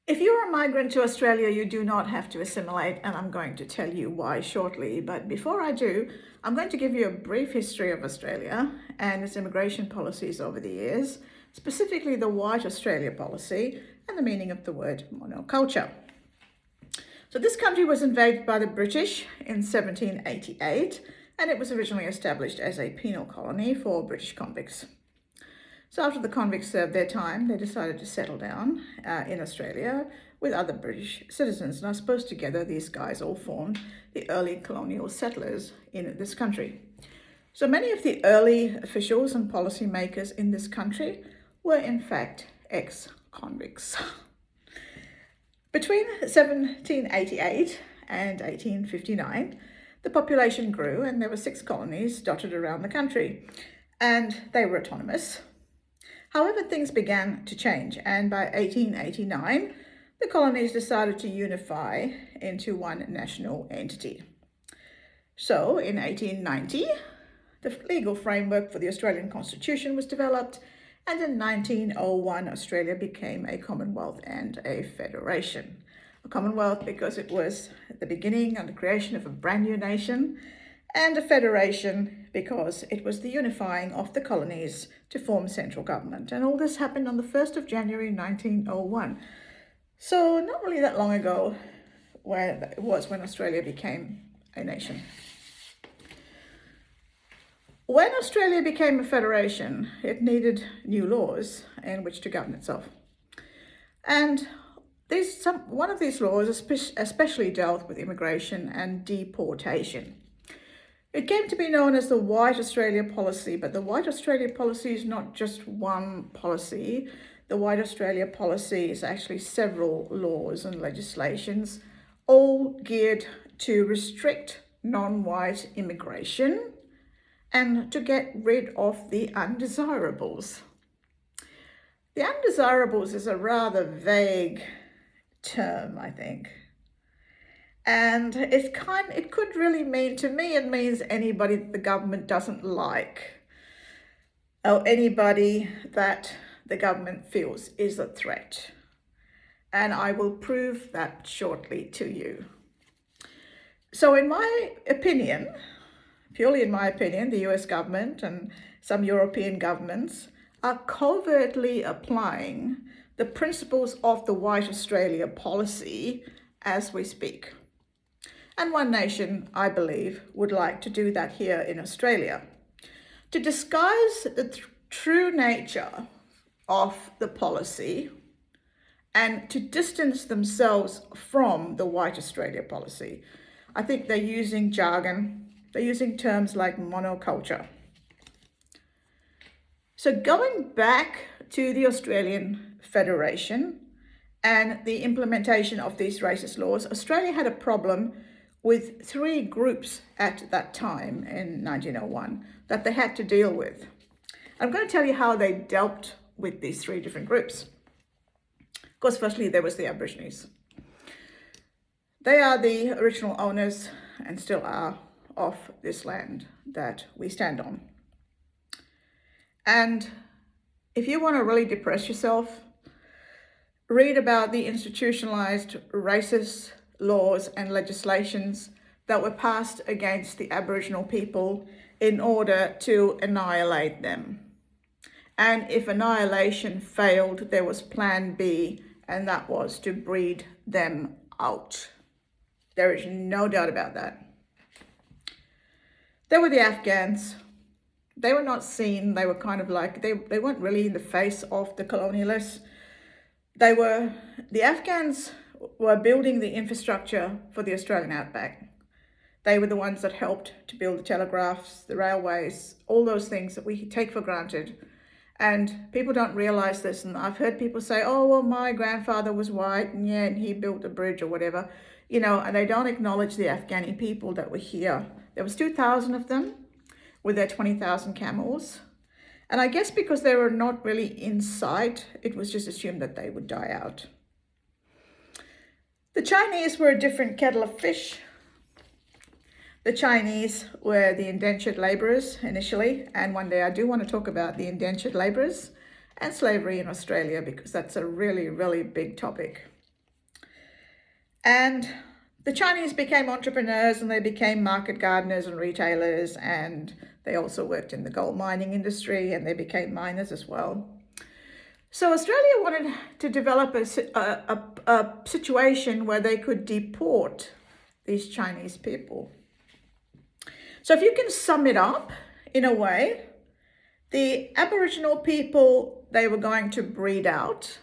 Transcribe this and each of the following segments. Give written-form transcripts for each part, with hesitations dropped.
If you're a migrant to Australia, you do not have to assimilate, and I'm going to tell you why shortly. But before I do, I'm going to give you a brief history of Australia and its immigration policies over the years, specifically the White Australia policy and the meaning of the word monoculture. So this country was invaded by the British in 1788, and it was originally established as a penal colony for British convicts. So after the convicts served their time, they decided to settle down in Australia with other British citizens. And I suppose together these guys all formed the early colonial settlers in this country. So many of the early officials and policymakers in this country were in fact ex-convicts. Between 1788 and 1859, the population grew and there were 6 colonies dotted around the country, and they were autonomous. However, things began to change, and by 1889, the colonies decided to unify into one national entity. So in 1890, the legal framework for the Australian Constitution was developed, and in 1901, Australia became a Commonwealth and a federation. A Commonwealth because it was the beginning and the creation of a brand new nation, and a federation because it was the unifying of the colonies to form central government. And all this happened on the 1st of January 1901. So not really that long ago, where it was when Australia became a nation. When Australia became a federation, it needed new laws in which to govern itself. And one of these laws especially dealt with immigration and deportation. It came to be known as the White Australia policy, but the White Australia policy is not just one policy. The White Australia policy is actually several laws and legislations, all geared to restrict non-white immigration and to get rid of the undesirables. The undesirables is a rather vague term, I think. And it could really mean, to me, it means anybody that the government doesn't like, or anybody that the government feels is a threat. And I will prove that shortly to you. So in my opinion, purely in my opinion, the US government and some European governments are covertly applying the principles of the White Australia policy as we speak. And one nation, I believe, would like to do that here in Australia. To disguise the true nature of the policy and to distance themselves from the White Australia policy. I think they're using jargon, they're using terms like monoculture. So going back to the Australian Federation and the implementation of these racist laws, Australia had a problem with 3 groups at that time in 1901 that they had to deal with. I'm going to tell you how they dealt with these 3 different groups. Of course, firstly, there was the Aborigines. They are the original owners and still are of this land that we stand on. And if you want to really depress yourself, read about the institutionalized racist laws and legislations that were passed against the Aboriginal people in order to annihilate them. And if annihilation failed, there was plan B, and that was to breed them out. There is no doubt about that. There were the Afghans. They were not seen. They were kind of like, they weren't really in the face of the colonialists. The Afghans were building the infrastructure for the Australian outback. They were the ones that helped to build the telegraphs, the railways, all those things that we take for granted. And people don't realize this. And I've heard people say, oh, well, my grandfather was white and yeah, and he built a bridge or whatever, and they don't acknowledge the Afghani people that were here. There was 2,000 of them with their 20,000 camels. And I guess because they were not really in sight, it was just assumed that they would die out. The Chinese were a different kettle of fish. The Chinese were the indentured labourers initially, and one day I do want to talk about the indentured labourers and slavery in Australia because that's a really, really big topic. And the Chinese became entrepreneurs and they became market gardeners and retailers, and they also worked in the gold mining industry and they became miners as well. So Australia wanted to develop a situation where they could deport these Chinese people. So if you can sum it up in a way, the Aboriginal people, they were going to breed out.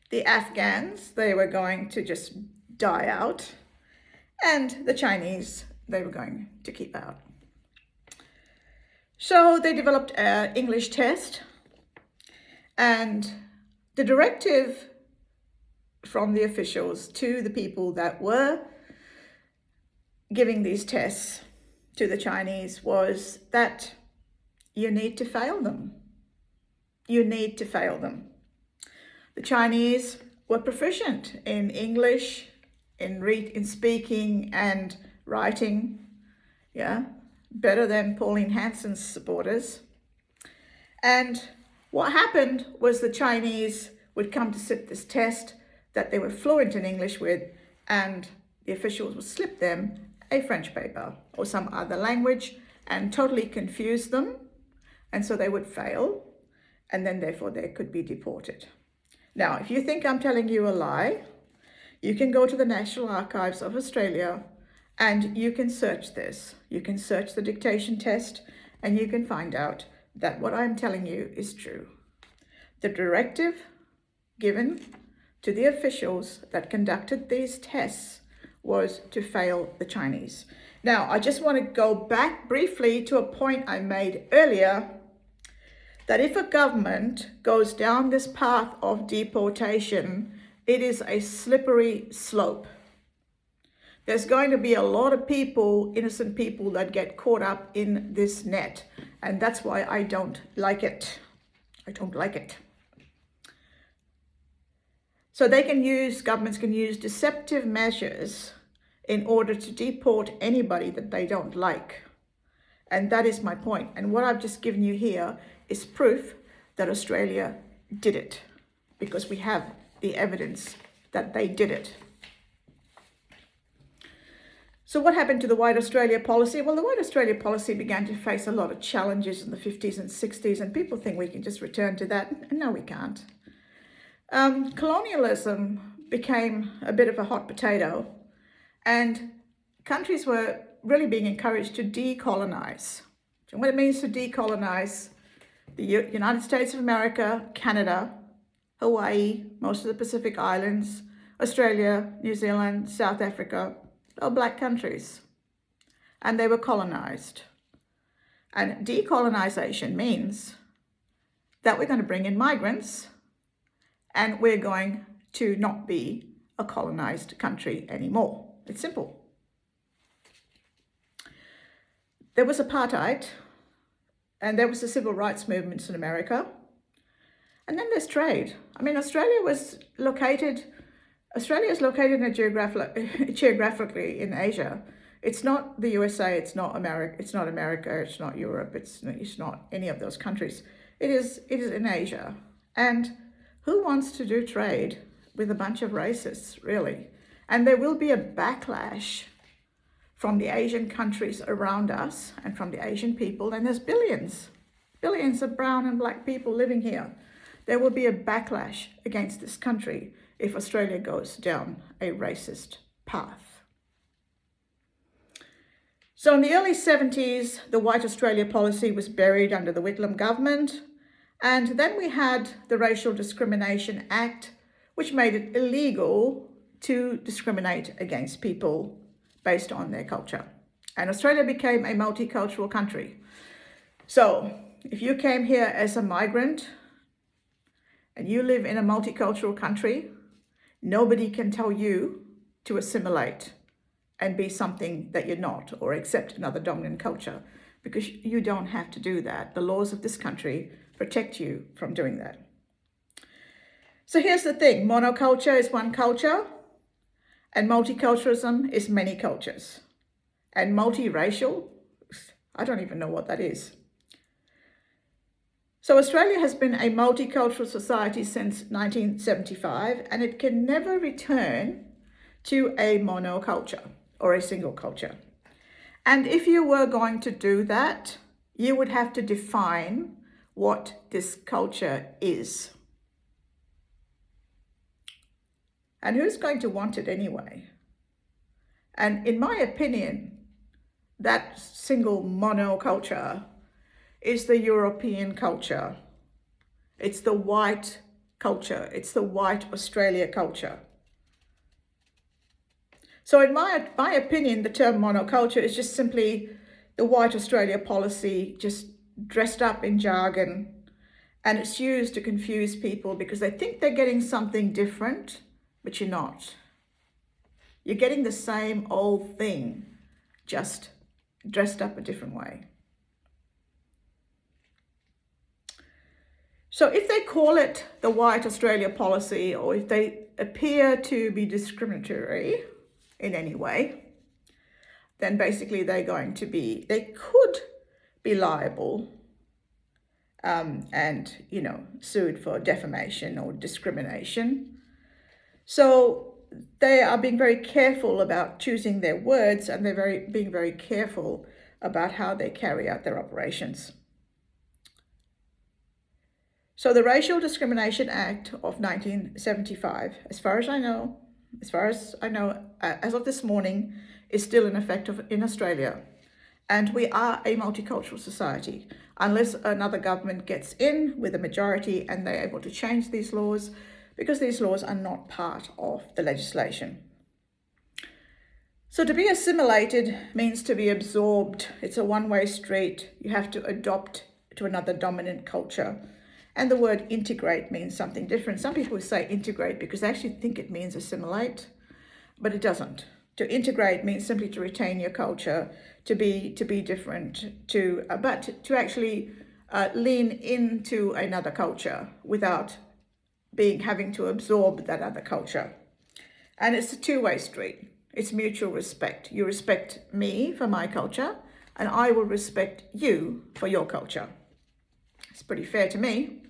The Afghans, they were going to just die out. And the Chinese, they were going to keep out. So they developed an English test, and the directive from the officials to the people that were giving these tests to the Chinese was that you need to fail them. You need to fail them. The Chinese were proficient in English, in speaking and writing, better than Pauline Hanson's supporters. And what happened was the Chinese would come to sit this test that they were fluent in English with, and the officials would slip them a French paper or some other language and totally confuse them. And so they would fail, and then therefore they could be deported. Now, if you think I'm telling you a lie, you can go to the National Archives of Australia and you can search this. You can search the dictation test and you can find out that what I'm telling you is true. The directive given to the officials that conducted these tests was to fail the Chinese. Now, I just want to go back briefly to a point I made earlier, that if a government goes down this path of deportation, it is a slippery slope. There's going to be a lot of people, innocent people, that get caught up in this net. And that's why I don't like it. I don't like it. So governments can use deceptive measures in order to deport anybody that they don't like. And that is my point. And what I've just given you here is proof that Australia did it, because we have the evidence that they did it. So what happened to the White Australia policy? Well, the White Australia policy began to face a lot of challenges in the 50s and 60s, and people think we can just return to that. No, we can't. Colonialism became a bit of a hot potato, and countries were really being encouraged to decolonize. And what it means to decolonize: the United States of America, Canada, Hawaii, most of the Pacific Islands, Australia, New Zealand, South Africa, all black countries, and they were colonized. And decolonization means that we're going to bring in migrants and we're going to not be a colonized country anymore. It's simple. There was apartheid, and there was the civil rights movements in America. And then there's trade. I mean, Australia is located geographically in Asia. It's not the USA, it's not America, it's not Europe, it's not any of those countries. It is in Asia. And who wants to do trade with a bunch of racists, really? And there will be a backlash from the Asian countries around us and from the Asian people, and there's billions of brown and black people living here. There will be a backlash against this country if Australia goes down a racist path. So in the early 70s, the White Australia policy was buried under the Whitlam government. And then we had the Racial Discrimination Act, which made it illegal to discriminate against people based on their culture. And Australia became a multicultural country. So if you came here as a migrant and you live in a multicultural country, nobody can tell you to assimilate and be something that you're not, or accept another dominant culture, because you don't have to do that. The laws of this country protect you from doing that. So here's the thing: monoculture is one culture, and multiculturalism is many cultures. And multiracial, I don't even know what that is. So Australia has been a multicultural society since 1975, and it can never return to a monoculture or a single culture. And if you were going to do that, you would have to define what this culture is. And who's going to want it anyway? And in my opinion, that single monoculture is the European culture. It's the white culture. It's the white Australia culture. So in my opinion, the term monoculture is just simply the white Australia policy, just dressed up in jargon. And it's used to confuse people because they think they're getting something different, but you're not. You're getting the same old thing, just dressed up a different way. So if they call it the white Australia policy, or if they appear to be discriminatory in any way, then basically they could be liable and, sued for defamation or discrimination. So they are being very careful about choosing their words, and they're being very careful about how they carry out their operations. So the Racial Discrimination Act of 1975, as far as I know, as of this morning, is still in effect in Australia. And we are a multicultural society, unless another government gets in with a majority and they're able to change these laws, because these laws are not part of the legislation. So to be assimilated means to be absorbed. It's a one-way street. You have to adopt to another dominant culture. And the word integrate means something different. Some people say integrate because they actually think it means assimilate, but it doesn't. To integrate means simply to retain your culture, to be different, but to actually lean into another culture without having to absorb that other culture. And it's a two-way street. It's mutual respect. You respect me for my culture, and I will respect you for your culture. It's pretty fair to me.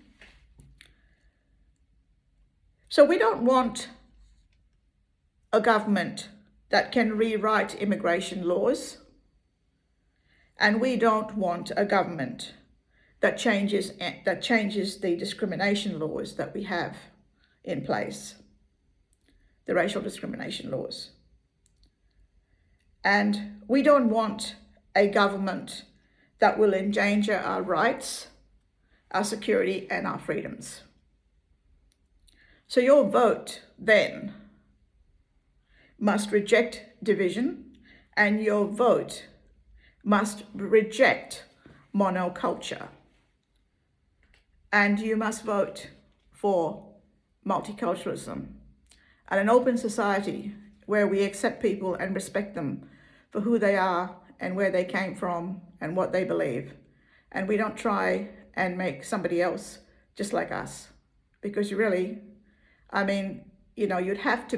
So we don't want a government that can rewrite immigration laws, and we don't want a government that changes the discrimination laws that we have in place, the racial discrimination laws. And we don't want a government that will endanger our rights, our security, and our freedoms. So your vote then must reject division, and your vote must reject monoculture. And you must vote for multiculturalism and an open society where we accept people and respect them for who they are and where they came from and what they believe. And we don't try and make somebody else just like us, because you really, you'd have to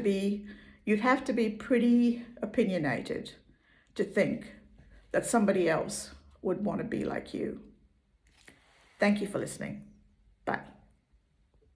be pretty opinionated to think that somebody else would want to be like you. Thank you for listening. Bye.